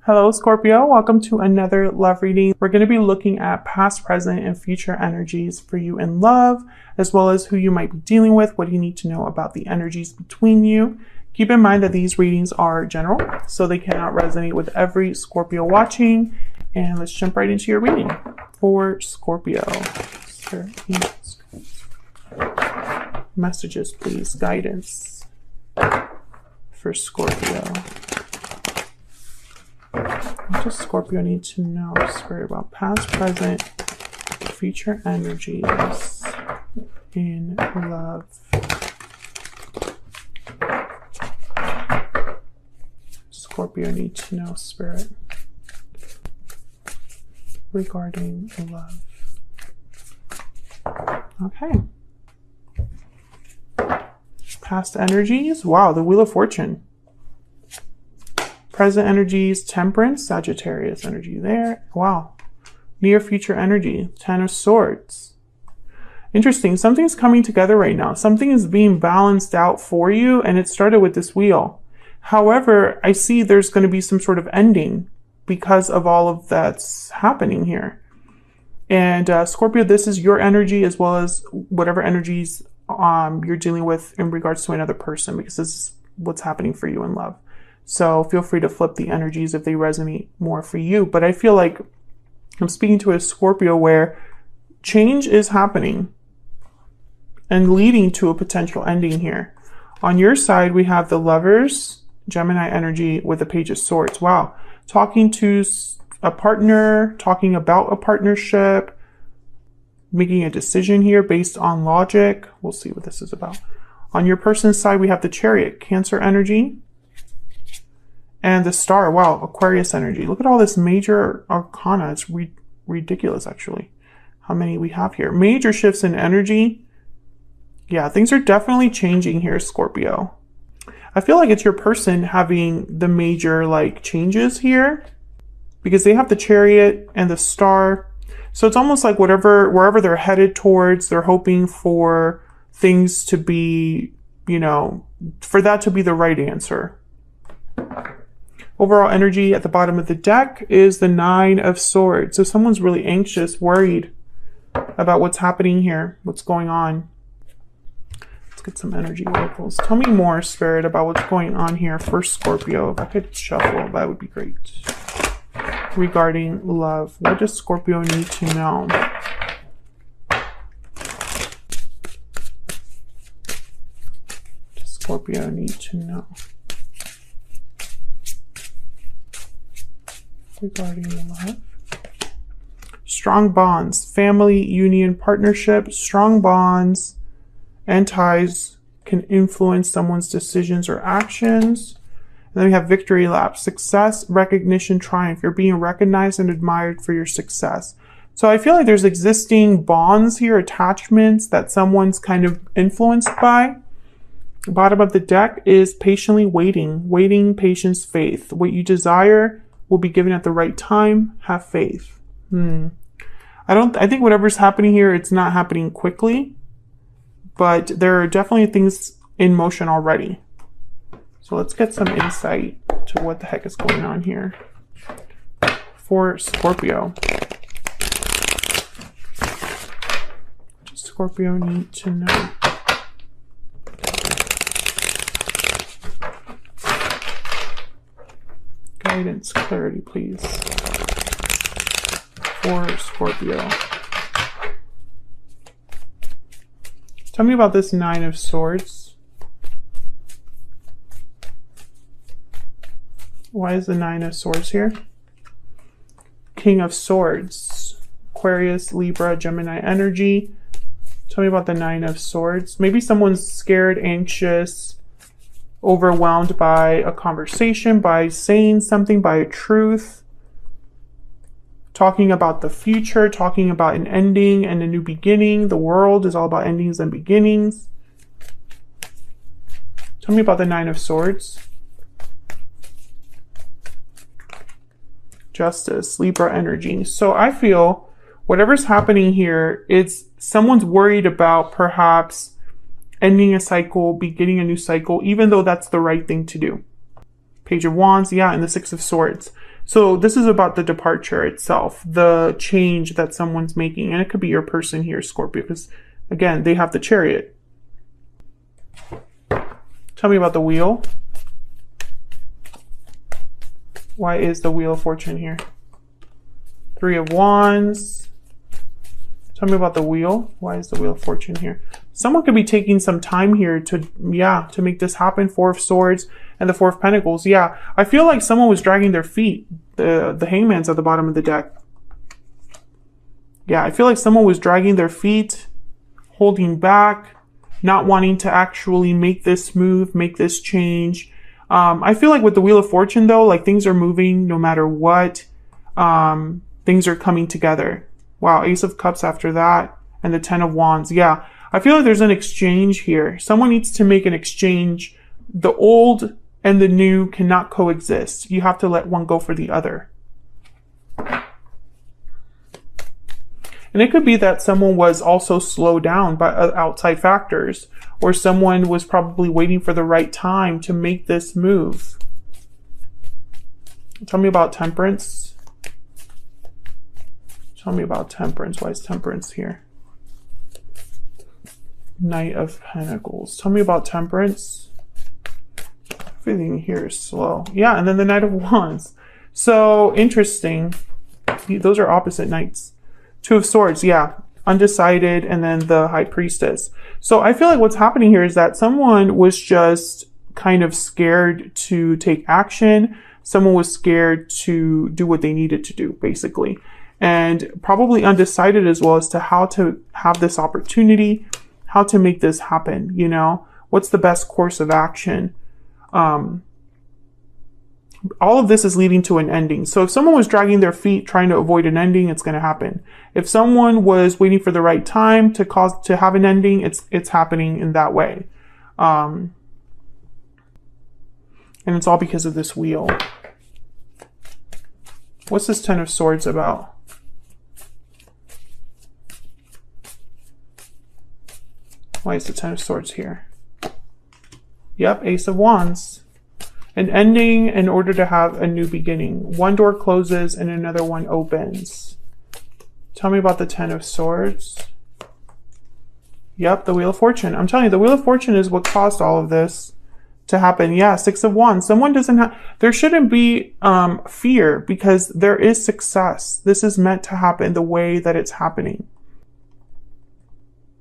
Hello, Scorpio. Welcome to another love reading. We're going to be looking at past, present, and future energies for you in love, as well as who you might be dealing with, what you need to know about the energies between you. Keep in mind that these readings are general, so they cannot resonate with every Scorpio watching. And let's jump right into your reading for Scorpio. Messages, please. Guidance for Scorpio. What does Scorpio need to know, Spirit, about past, present, future energies in love? Scorpio need to know, Spirit, regarding love. Okay. Past energies. Wow, the Wheel of Fortune. Present energies, Temperance, Sagittarius energy there. Wow. Near future energy, Ten of Swords. Interesting. Something's coming together right now. Something is being balanced out for you, and it started with this wheel. However, I see there's going to be some sort of ending because of all of that's happening here. And Scorpio, this is your energy as well as whatever energies you're dealing with in regards to another person, because this is what's happening for you in love. So feel free to flip the energies if they resonate more for you. But I feel like I'm speaking to a Scorpio where change is happening and leading to a potential ending here. On your side, we have the Lovers, Gemini energy with the Page of Swords. Wow. Talking to a partner, talking about a partnership, making a decision here based on logic. We'll see what this is about. On your person's side, we have the Chariot, Cancer energy. And the Star, wow, Aquarius energy. Look at all this major arcana. It's ridiculous, actually, how many we have here. Major shifts in energy. Yeah, things are definitely changing here, Scorpio. I feel like it's your person having the major, changes here, because they have the Chariot and the Star. So it's almost like wherever they're headed towards, they're hoping for things to be, for that to be the right answer. Overall energy at the bottom of the deck is the Nine of Swords. So someone's really anxious, worried about what's happening here, what's going on. Let's get some energy oracles. Tell me more, Spirit, about what's going on here for Scorpio. If I could shuffle, that would be great. Regarding love, what does Scorpio need to know? What does Scorpio need to know regarding love? Strong bonds, family, union, partnership. Strong bonds and ties can influence someone's decisions or actions. And then we have victory lap, success, recognition, triumph. You're being recognized and admired for your success. So I feel like there's existing bonds here, attachments that someone's kind of influenced by. The bottom of the deck is patiently waiting, patience, faith. What you desire will be given at the right time. Have faith. I think whatever's happening here, it's not happening quickly, but there are definitely things in motion already. So let's get some insight to what the heck is going on here for Scorpio. What does Scorpio need to know? Guidance, clarity, please, for Scorpio. Tell me about this Nine of Swords. Why is the Nine of Swords here? King of Swords, Aquarius, Libra, Gemini energy. Tell me about the Nine of Swords. Maybe someone's scared, anxious, overwhelmed by a conversation, by saying something, by a truth. Talking about the future, talking about an ending and a new beginning. The world is all about endings and beginnings. Tell me about the Nine of Swords. Justice, Libra energy. So I feel whatever's happening here, it's someone's worried about perhaps ending a cycle, beginning a new cycle, even though that's the right thing to do. Page of Wands, yeah, and the Six of Swords. So this is about the departure itself, the change that someone's making. And it could be your person here, Scorpio, because again, they have the Chariot. Tell me about the Wheel. Why is the Wheel of Fortune here? 3 of Wands. Tell me about the Wheel. Why is the Wheel of Fortune here? Someone could be taking some time here to make this happen. 4 of Swords and the 4 of Pentacles. Yeah, I feel like someone was dragging their feet. The Hangman's at the bottom of the deck. Yeah, I feel like someone was dragging their feet, holding back, not wanting to actually make this move, make this change. I feel like with the Wheel of Fortune, though, like things are moving no matter what. Things are coming together. Wow, Ace of Cups after that, and the 10 of Wands. Yeah, I feel like there's an exchange here. Someone needs to make an exchange. The old and the new cannot coexist. You have to let one go for the other. And it could be that someone was also slowed down by outside factors, or someone was probably waiting for the right time to make this move. Tell me about Temperance. Tell me about Temperance. Why is Temperance here? Knight of Pentacles. Tell me about Temperance. Everything here is slow. Yeah, and then the Knight of Wands. So interesting. Those are opposite knights. 2 of Swords, yeah. Undecided, and then the High Priestess. So I feel like what's happening here is that someone was just kind of scared to take action. Someone was scared to do what they needed to do, basically. And probably undecided as well as to how to have this opportunity, how to make this happen, you know? What's the best course of action? All of this is leading to an ending. So if someone was dragging their feet trying to avoid an ending, it's going to happen. If someone was waiting for the right time to have an ending, it's happening in that way. And it's all because of this Wheel. What's this 10 of Swords about? Why is the 10 of Swords here? Yep, Ace of Wands. An ending in order to have a new beginning. One door closes and another one opens. Tell me about the 10 of Swords. Yep, the Wheel of Fortune. I'm telling you, the Wheel of Fortune is what caused all of this to happen. Yeah, 6 of Wands. Someone doesn't have... There shouldn't be fear because there is success. This is meant to happen the way that it's happening.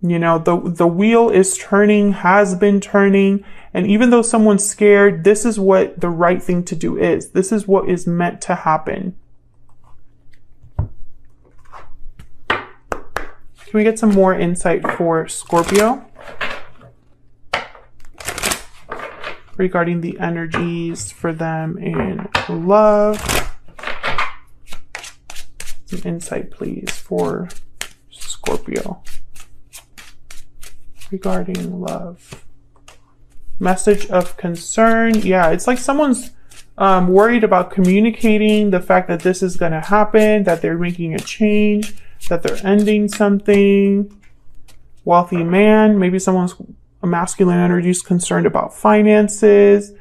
You know, the wheel is turning, has been turning, and even though someone's scared, this is what the right thing to do is. This is what is meant to happen. Can we get some more insight for Scorpio regarding the energies for them in love? Some insight, please, for Scorpio regarding love. Message of concern. Yeah, it's like someone's worried about communicating the fact that this is going to happen, that they're making a change, that they're ending something. Wealthy man. Maybe someone's masculine energy is concerned about finances.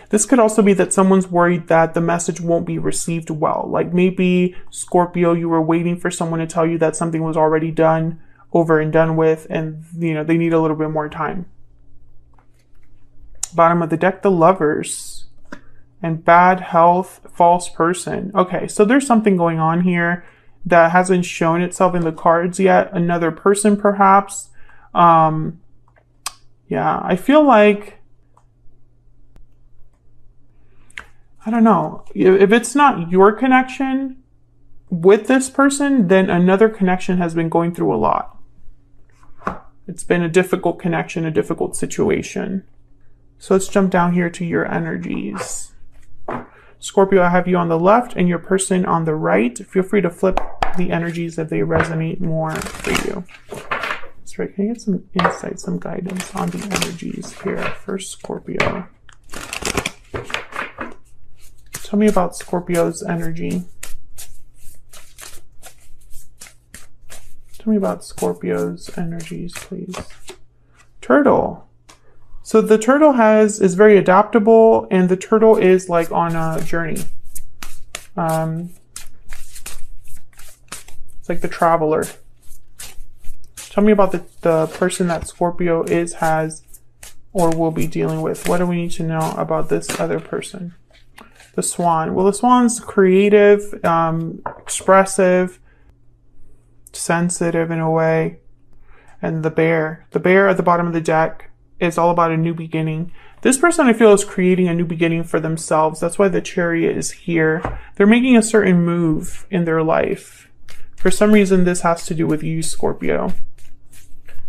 This could also be that someone's worried that the message won't be received well. Like maybe, Scorpio, you were waiting for someone to tell you that something was already done, over and done with, and, you know, they need a little bit more time. Bottom of the deck, the Lovers. And bad health, false person. Okay, so there's something going on here that hasn't shown itself in the cards yet. Another person, perhaps. Yeah, I feel like... I don't know. If it's not your connection with this person, then another connection has been going through a lot. It's been a difficult connection, a difficult situation. So let's jump down here to your energies. Scorpio, I have you on the left and your person on the right. Feel free to flip the energies if they resonate more for you. That's right. Can I get some insight, some guidance on the energies here for Scorpio? Tell me about Scorpio's energy. Tell me about Scorpio's energies, please. Turtle. So the turtle is very adaptable, and the turtle is like on a journey. It's like the traveler. Tell me about the person that Scorpio has, or will be dealing with. What do we need to know about this other person? The swan. Well, the swan's creative, expressive, sensitive in a way. And the bear. The bear at the bottom of the deck is all about a new beginning. This person, I feel, is creating a new beginning for themselves. That's why the Chariot is here. They're making a certain move in their life. For some reason, this has to do with you, Scorpio.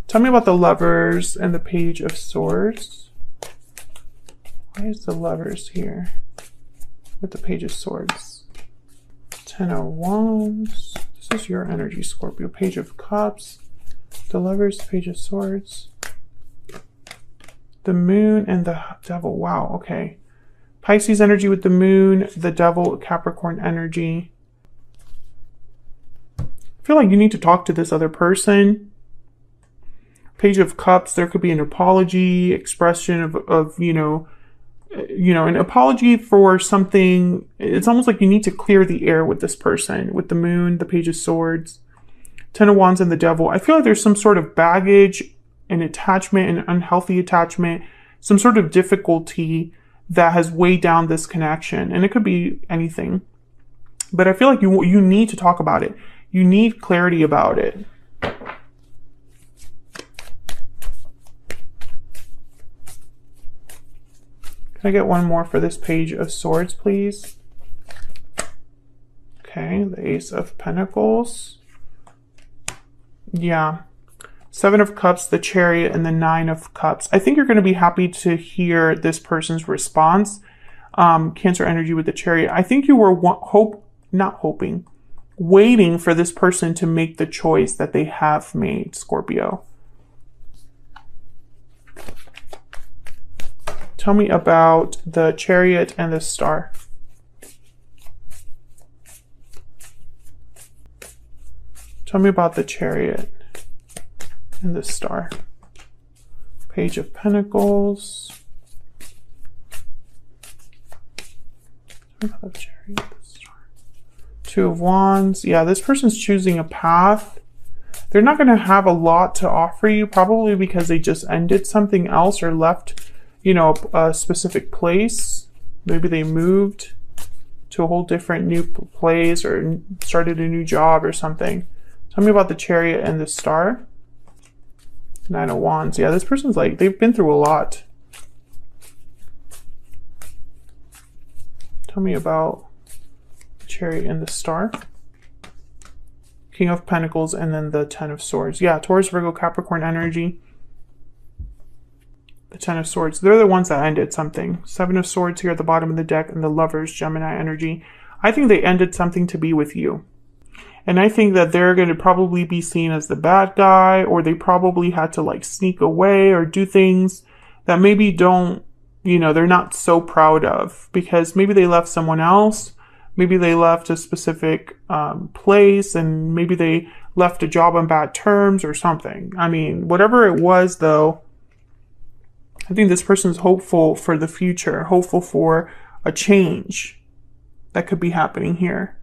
Tell me about the Lovers and the Page of Swords. Why is the Lovers here with the Page of Swords? 10 of Wands. This is your energy, Scorpio. Page of Cups. The Lovers, Page of Swords. The Moon and the Devil. Wow, okay. Pisces energy with the Moon, the Devil, Capricorn energy. I feel like you need to talk to this other person. Page of Cups, there could be an apology, expression of an apology for something. It's almost like you need to clear the air with this person. With the Moon, the Page of Swords, 10 of Wands, and the Devil. I feel like there's some sort of baggage, an attachment, an unhealthy attachment, some sort of difficulty that has weighed down this connection. And it could be anything. But I feel like you need to talk about it. You need clarity about it. Can I get one more for this Page of Swords, please? Okay, the Ace of Pentacles. Yeah. 7 of Cups, the Chariot, and the 9 of Cups. I think you're going to be happy to hear this person's response. Cancer energy with the Chariot. I think you were waiting for this person to make the choice that they have made, Scorpio. Tell me about the Chariot and the Star. Tell me about the Chariot and the Star. Page of Pentacles. Tell me about the Chariot and the Star. 2 of Wands. Yeah, this person's choosing a path. They're not going to have a lot to offer you, probably because they just ended something else or left, a specific place. Maybe they moved to a whole different new place or started a new job or something. Tell me about the Chariot and the Star. 9 of Wands. Yeah, this person's like, they've been through a lot. Tell me about the Chariot and the Star. King of Pentacles and then the 10 of Swords. Yeah, Taurus, Virgo, Capricorn energy. The 10 of Swords. They're the ones that ended something. 7 of Swords here at the bottom of the deck and the Lovers, Gemini energy. I think they ended something to be with you. And I think that they're going to probably be seen as the bad guy, or they probably had to like sneak away or do things that maybe they're not so proud of, because maybe they left someone else. Maybe they left a specific place, and maybe they left a job on bad terms or something. I mean, whatever it was though, I think this person's hopeful for the future, hopeful for a change that could be happening here.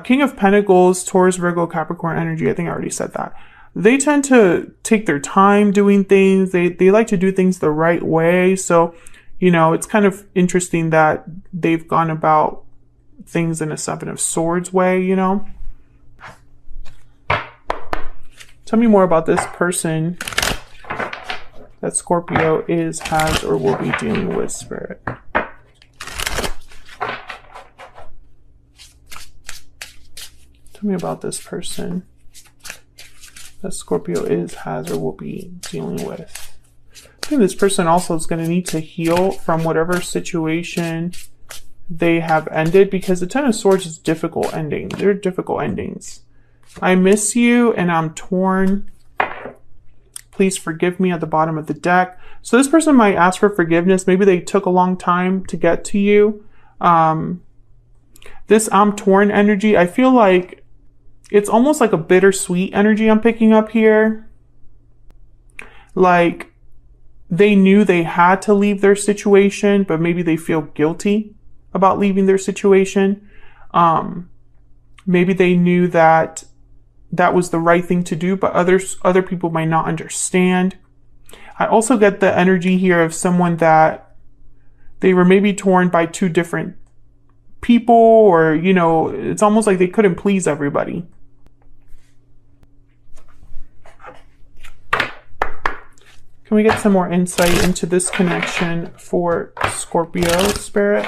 King of Pentacles, Taurus, Virgo, Capricorn energy. I think I already said that. They tend to take their time doing things. They like to do things the right way. So, it's kind of interesting that they've gone about things in a 7 of Swords way, Tell me more about this person that Scorpio has, or will be dealing with, Spirit. Tell me about this person that Scorpio has, or will be dealing with. I think this person also is going to need to heal from whatever situation they have ended, because the 10 of Swords is difficult ending. They're difficult endings. I miss you and I'm torn. Please forgive me at the bottom of the deck. So this person might ask for forgiveness. Maybe they took a long time to get to you. This I'm torn energy, I feel like it's almost like a bittersweet energy I'm picking up here. like they knew they had to leave their situation, but maybe they feel guilty about leaving their situation. Maybe they knew that that was the right thing to do, but other people might not understand. I also get the energy here of someone that they were maybe torn by two different people, or, you know, it's almost like they couldn't please everybody. Can we get some more insight into this connection for Scorpio spirit?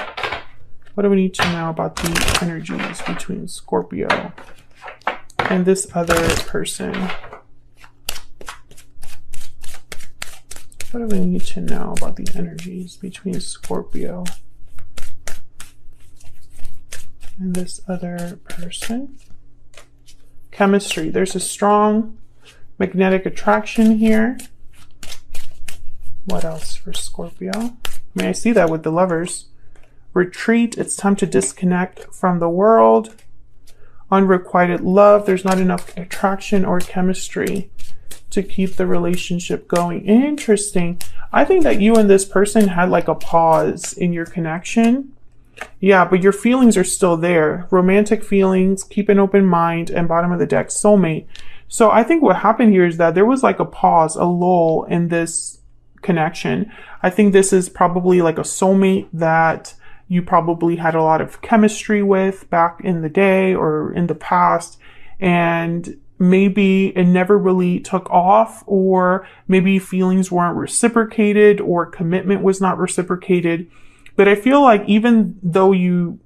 What do we need to know about the energies between Scorpio and this other person? What do we need to know about the energies between Scorpio and this other person? Chemistry. There's a strong magnetic attraction here. What else for Scorpio? I mean, I see that with the Lovers. Retreat. It's time to disconnect from the world. Unrequited love. There's not enough attraction or chemistry to keep the relationship going. Interesting. I think that you and this person had like a pause in your connection. Yeah, but your feelings are still there. Romantic feelings, keep an open mind, and bottom of the deck, soulmate. So I think what happened here is that there was like a pause, a lull in this connection. I think this is probably like a soulmate that you probably had a lot of chemistry with back in the day or in the past, and maybe it never really took off, or maybe feelings weren't reciprocated, or commitment was not reciprocated. But I feel like even though you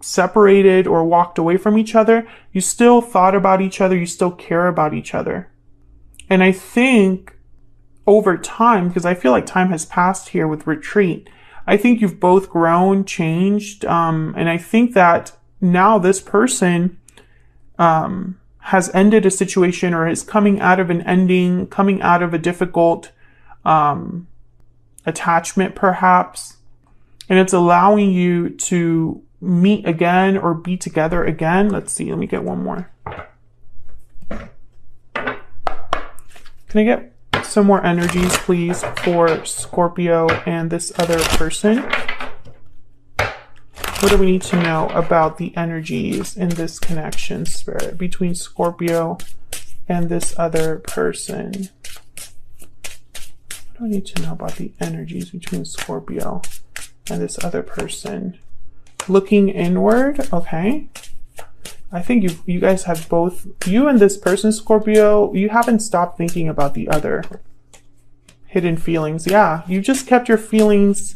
separated or walked away from each other, you still thought about each other, you still care about each other. And I think over time, because I feel like time has passed here with retreat, I think you've both grown, changed, and I think that now this person has ended a situation, or is coming out of an ending, coming out of a difficult attachment perhaps, and it's allowing you to meet again or be together again. Let's see, let me get one more. Can I get some more energies, please, for Scorpio and this other person? What do we need to know about the energies in this connection, spirit, between Scorpio and this other person? What do we need to know about the energies between Scorpio and this other person? Looking inward, okay. I think you guys have both, you and this person, Scorpio, you haven't stopped thinking about the other. Hidden feelings. Yeah, you just kept your feelings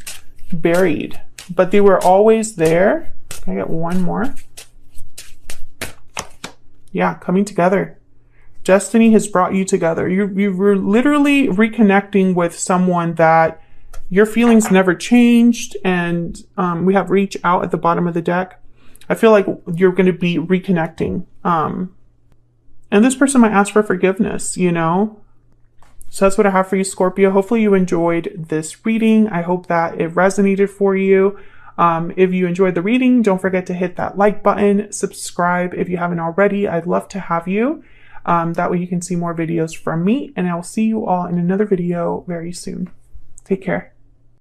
buried, but they were always there. Can I get one more? Yeah, coming together. Destiny has brought you together. You were literally reconnecting with someone that your feelings never changed, and we have reach out at the bottom of the deck. I feel like you're going to be reconnecting. And this person might ask for forgiveness, you know? So that's what I have for you, Scorpio. Hopefully you enjoyed this reading. I hope that it resonated for you. If you enjoyed the reading, don't forget to hit that like button, subscribe if you haven't already. I'd love to have you. That way you can see more videos from me, and I'll see you all in another video very soon. Take care.